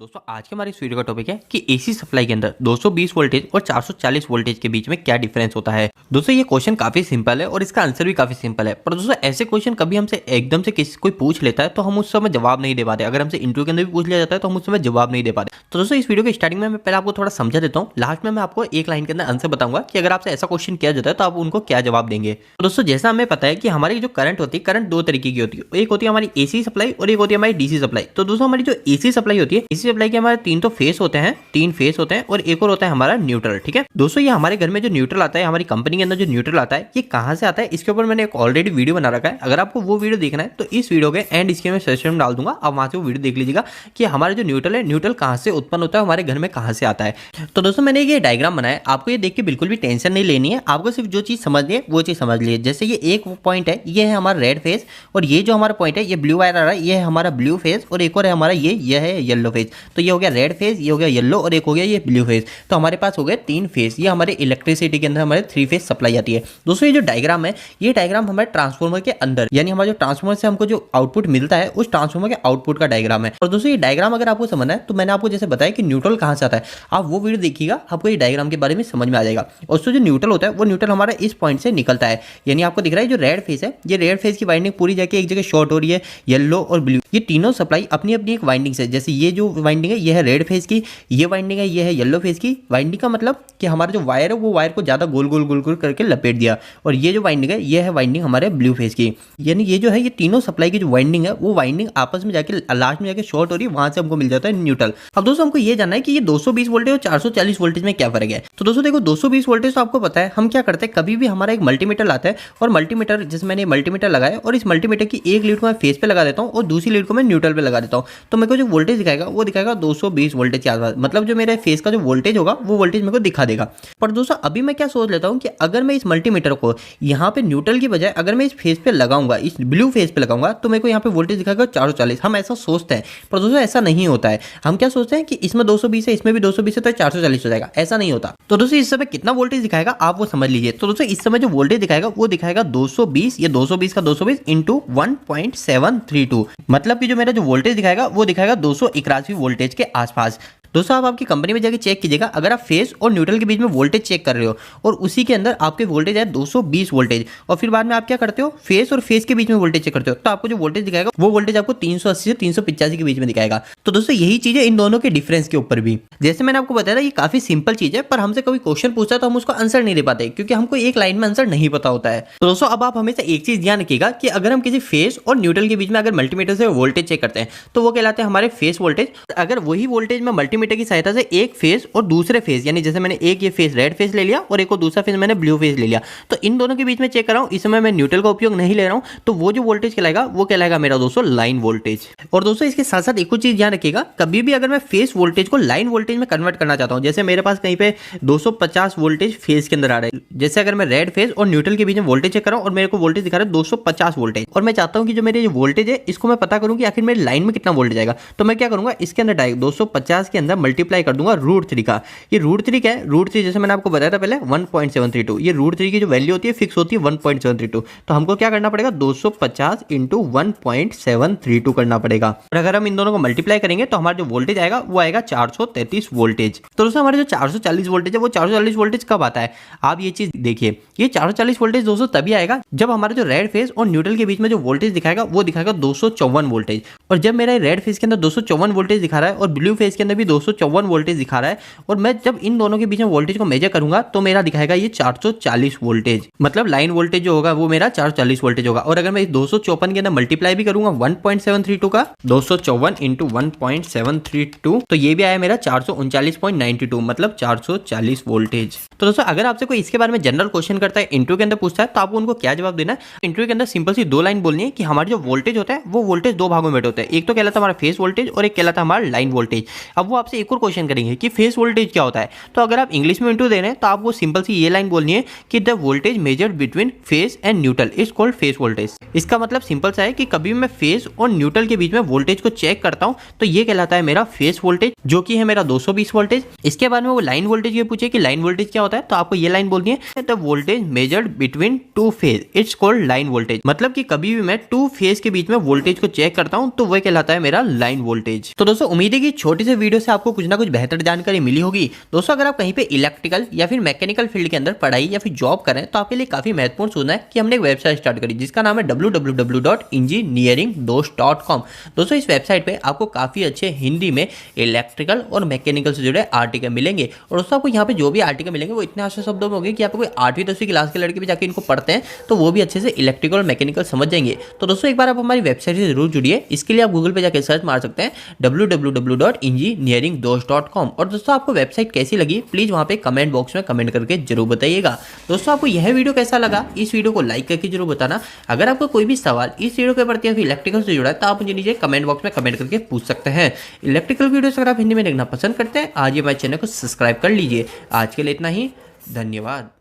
दोस्तों आज के हमारे इस वीडियो का टॉपिक है कि एसी सप्लाई के अंदर 220 वोल्टेज और 440 वोल्टेज के बीच में क्या डिफरेंस होता है। दोस्तों ये क्वेश्चन काफी सिंपल है और इसका आंसर भी काफी सिंपल है, पर दोस्तों ऐसे क्वेश्चन कभी हमसे एकदम से किसी कोई पूछ लेता है तो हम उस समय जवाब नहीं दे पाते। अगर हमसे इंटरव्यू के अंदर भी पूछ लिया जाता है तो हम उस समय जवाब नहीं दे पाते। तो दोस्तों इस वीडियो के स्टार्टिंग में मैं पहले आपको थोड़ा समझा देता हूँ, लास्ट में मैं आपको एक लाइन के अंदर आंसर बताऊंगा कि अगर आपसे ऐसा क्वेश्चन किया जाता है तो आप उनको क्या जवाब देंगे। तो दोस्तों जैसा हमें पता है कि हमारी जो करंट होती है, करंट दो तरीके की होती है, एक होती है हमारी एसी सप्लाई और एक होती है हमारी डीसी सप्लाई। तो दोस्तों हमारी जो एसी सप्लाई होती है, एसी सप्लाई के हमारे तीन तो फेस होते हैं, तीन फेस होते हैं और एक और होता है हमारा न्यूट्रल। ठीक है दोस्तों, ये हमारे घर में जो न्यूट्रल आता है, हमारी कंपनी के अंदर जो न्यूट्रल आता है, ये कहां से आता है इसके ऊपर मैंने एक ऑलरेडी वीडियो बना रखा है। अगर आपको वो वीडियो देखना है तो इस वीडियो के एंड इसके मैं सजेशन में डाल दूंगा, आप वहां से वो वीडियो देख लीजिएगा कि हमारा जो न्यूट्रल है, न्यूट्रल कहां से उत्पन्न होता है, हमारे घर में कहां से आता है। तो दोस्तों मैंने ये डायग्राम बनाया है, आपको ये देख के बिल्कुल भी टेंशन नहीं लेनी है, आपको सिर्फ जो चीज समझनी है वो चीज समझ लीजिए। जैसे ये एक पॉइंट है, ये है हमारा रेड फेस, और ये जो हमारा पॉइंट है, ये ब्लू वायर आ रहा है, ये है हमारा ब्लू फेस, और एक और है हमारा ये है येलो फेस। तो ये हो गया रेड फेस, ये हो गया येलो, और एक हो गया ये ब्लू फेस। तो हमारे पास हो गए तीन फेस। ये हमारे इलेक्ट्रिसिटी के अंदर हमारे थ्री फेस सप्लाई आती है। दोस्तों ये जो डायग्राम है, ये डायग्राम हमारे ट्रांसफार्मर के अंदर, यानी हमारे जो ट्रांसफार्मर से हमको जो आउटपुट मिलता है उस ट्रांसफार्मर के आउटपुट का डायग्राम है। और दोस्तों ये डायग्राम अगर आपको समझना है तो मैंने आपको जैसे बताया कि न्यूट्रल कहां से आता है, आप वो वीडियो देखिएगा, आपको ये डायग्राम के बारे में समझ में आ जाएगा। और जो न्यूट्रल होता है वो न्यूट्रल हमारा इस पॉइंट से निकलता है, यानी आपको दिख रहा है जो रेड फेस है, ये रेड फेस की वाइंडिंग पूरी जाके एक जगह शॉर्ट हो रही है, येलो और ब्लू, ये तीनों सप्लाई अपनी अपनी एक वाइंडिंग से, जैसे ये जो वाइंडिंग है ये है रेड फेस की, ये वाइंडिंग है ये है येलो फेस की। वाइंडिंग का मतलब कि हमारा जो वायर है वो वायर को ज्यादा गोल गोल गोल गोल करके लपेट दिया, और ये जो वाइंडिंग है ये है वाइंडिंग हमारे ब्लू फेस की। यानी ये जो है ये तीनों सप्लाई की जो वाइंडिंग है वो वाइंडिंग आपस में जाके लास्ट में जाके शॉर्ट हो रही है, वहां से हमको मिल जाता है न्यूट्रल। अब दोस्तों हमको ये जानना है कि ये 220 वोल्टेज और 440 वोल्टेज में क्या फर्क है। तो दोस्तों देखो 220 वोल्टेज तो आपको पता है, हम क्या करते हैं, कभी भी हमारा एक मल्टीमीटर आता है, और मल्टीमीटर जैसे मैंने मल्टीमीटर लगाया और इस मल्टीमीटर की एक लीड को मैं फेस पे लगा देता हूँ और दूसरी लीड को मैं न्यूट्रल पे लगा देता हूँ, तो मेरे को जो वोल्टेज दिखाएगा वो दिखाएगा 220 वोल्टेज के आसपास। मतलब जो मेरे फेस का जो वोल्टेज होगा वो वोल्टेज मेरे को दिखा देगा। पर दोस्तों अभी मैं क्या सोच लेता हूँ कि अगर मैं इस मल्टीमीटर को यहाँ पे न्यूट्रल की बजाय अगर मैं इस फेस पे लगाऊंगा, इस ब्लू फेस पे लगाऊंगा, तो मेरे को यहाँ पे वोल्टेज दिखाएगा 440। हम ऐसा सोचते हैं, पर दोस्तों ऐसा नहीं होता है। हम क्या सोचते हैं कि इसमें 220 है, इसमें भी 220 है, तो 440 हो जाएगा। ऐसा नहीं होता। तो दोस्तों इस समय कितना वोल्टेज दिखाएगा आप वो समझ लीजिए। तो दोस्तों इस समय जो वोल्टेज दिखाएगा वो दिखाएगा 220, ये 220 का 220 इंटू 1.732, मतलब कि जो मेरा जो वोल्टेज दिखाएगा वो दिखाएगा 281 वोल्टेज के आसपास। दोस्तों आप आपकी कंपनी में जाके चेक कीजिएगा, अगर आप फेस और न्यूट्रल के बीच में वोल्टेज चेक कर रहे हो और उसी के अंदर आपके वोल्टेज है 220 वोल्टेज, और फिर बाद में आप क्या करते हो, फेस और फेस के बीच में वोल्टेज चेक करते हो, तो आपको जो वोल्टेज दिखाएगा वो वोल्टेज आपको 380 से 385 के बीच में दिखाएगा। तो दोस्तों यही चीज है इन दोनों के डिफरेंस के ऊपर भी। जैसे मैंने आपको बताया था ये काफी सिंपल चीज है, पर हमसे कभी क्वेश्चन पूछता है तो हम उसको आंसर नहीं दे पाते, क्योंकि हमको एक लाइन में आंसर नहीं पता होता है। तो दोस्तों अब आप हमेशा एक चीज ध्यान रखिएगा कि अगर हम किसी फेस और न्यूट्रल के बीच में अगर मल्टीमीटर से वोल्टेज चेक करते हैं तो वो कहलाते हैं हमारे फेस वोल्टेज। अगर वही वोल्टेज में मल्टीमीटर की सहायता से एक फेस और दूसरे फेस, यानी जैसे मैंने एक ये फेस रेड फेस ले लिया और एक और दूसरा फेस मैंने ब्लू फेस ले लिया, तो इन दोनों के बीच में चेक कर रहा हूं, इस समय मैं न्यूट्रल का उपयोग नहीं ले रहा हूं, तो वो जो वोल्टेज कहलाएगा वो कहलाएगा मेरा दोस्तों लाइन वोल्टेज। और दोस्तों इसके साथ साथ एक और चीज ध्यान रखिएगा, कभी भी अगर मैं फेस वोल्टेज को लाइन वोल्टेज में कन्वर्ट करना चाहता हूं, जैसे मेरे पास कहीं पे 250 वोल्टेज फेस के अंदर आ रहा है, जैसे अगर मैं रेड फेस और न्यूट्रल के बीच में वोल्टेज चेक कर रहा हूं और मेरे को वोल्टेज दिखा रहा है 250 वोल्टेज, और मैं चाहता हूं कि जो मेरे जो वोल्टेज है इसको मैं पता करूं कि आखिर मेरी लाइन में कितना वोल्टेज आएगा, तो मैं क्या करूंगा, इसके अंदर डायरेक्ट 250 के अंदर मल्टीप्लाई कर दूंगा √3 का। ये √3 क्या है, √3 जैसे मैंने आपको बताया था पहले 1.732, ये √3 की जो वैल्यू होती है फिक्स होती है 1.732, तो हमको क्या करना पड़ेगा 250 इंटू 1.732 करना पड़ेगा, और अगर हम इन दोनों को मल्टीप्लाई करेंगे तो हमारा जो वोल्टेज आएगा वो आएगा 433 वोल्टेज। तो दोस्तों हमारे जो 440 वोल्टेज है वो 440 वोल्टेज कब आता है, आप ये चीज देखिए, ये 440 वोल्टेज दोस्तों तभी आएगा जब हमारे जो रेड फेस और न्यूट्रल के बीच में जो वोल्टेज दिखाएगा वो दिखाएगा 254 वोल्टेज, और जब मेरा रेड फेस के अंदर 254 वोल्टेज दिखा रहा है और ब्लू फेस के अंदर भी 254 वोल्टेज दिखा रहा है, और मैं जब इन दोनों के बीच में वोल्टेज को मेजर करूंगा तो मेरा दिखाएगा ये 440 वोल्टेज, मतलब लाइन वोल्टेज जो होगा वो मेरा 440 वोल्टेज होगा। और अगर मैं इस 254 के अंदर मल्टीप्लाई भी करूंगा 1.732 का, 254 इंटू 1.732, तो ये भी आया मेरा 439.92, मतलब 440 वोल्टेज। तो दोस्तों अगर आपसे कोई इसके बारे में जनरल क्वेश्चन करता है, इंटरव्यू के अंदर पूछता है, तो आपको उनको क्या जवाब देना है। इंटरव्यू के अंदर सिंपल सी दो लाइन बोलनी है कि हमारा जो वोल्टेज होता है वो वोल्टेज दो भागों में होता है, एक तो कहलाता है हमारा फेस वोल्टेज और एक कहलाता है हमारा लाइन वोल्टेज। अब वो आपसे आपसे एक और क्वेश्चन करेंगे कि फेस वोल्टेज क्या होता है। तो अगर आप इंग्लिश में इंटू दे रहे हैं तो आपको सिंपल सी ये लाइन बोलनी है कि the voltage measured between face and neutral is called phase voltage. इसका मतलब सिंपल सा है कि कभी मैं फेस और न्यूट्रल के बीच में वोल्टेज को चेक करता हूं तो ये कहलाता है मेरा फेस वोल्टेज, जो कि है मेरा 220 वोल्टेज। इसके बाद में वो लाइन वोल्टेज ये पूछे कि लाइन वोल्टेज क्या होता है, तो आपको ये लाइन बोलनी है the voltage measured between two phase it's called line voltage. मतलब कि कभी भी मैं टू फेज के बीच में वोल्टेज को चेक करता हूं तो वह कहलाता है मेरा लाइन वोल्टेज। तो दोस्तों उम्मीद है कि छोटी सी वीडियो से आपको कुछ ना कुछ बेहतर जानकारी मिली होगी। दोस्तों अगर आप कहीं पे इलेक्ट्रिकल या फिर मैकेनिकल फील्ड के अंदर पढ़ाई या फिर जॉब करें तो आपके लिए काफी महत्वपूर्ण सूचना है कि हमने एक वेबसाइट स्टार्ट करी जिसका नाम है www.engineeringdos.com। दोस्तों इस वेबसाइट पे आपको काफी अच्छे हिंदी में इलेक्ट्रिकल और मैकेनिकल से जुड़े आर्टिकल मिलेंगे। और दोस्तों आपको यहाँ पे जो भी आर्टिकल मिलेंगे वो इतने आसान शब्दों में होंगे कि आपको कोई 8वीं 10वीं क्लास के लड़के भी जाके इनको पढ़ते हैं तो वो भी अच्छे से इलेक्ट्रिकल और मैकेनिकल समझ जाएंगे। तो दोस्तों एक बार आप हमारी वेबसाइट से जरूर जुड़िए। इसके लिए आप गूगल पे जाकर सर्च मार सकते हैं www.engineeringdos.com। और दोस्तों आपको वेबसाइट कैसी लगी प्लीज वहाँ पे कमेंट बॉक्स में कमेंट करके जरूर बताइएगा। दोस्तों आपको यह वीडियो कैसा लगा इस वीडियो को लाइक करके जरूर बताना। अगर आपको कोई भी सवाल इस वीडियो के प्रति इलेक्ट्रिकल से जुड़ा है तो आप मुझे नीचे कमेंट बॉक्स में कमेंट करके पूछ सकते हैं। इलेक्ट्रिकल वीडियोस अगर आप हिंदी में देखना पसंद करते हैं आज ये हमारे चैनल को सब्सक्राइब कर लीजिए। आज के लिए इतना ही, धन्यवाद।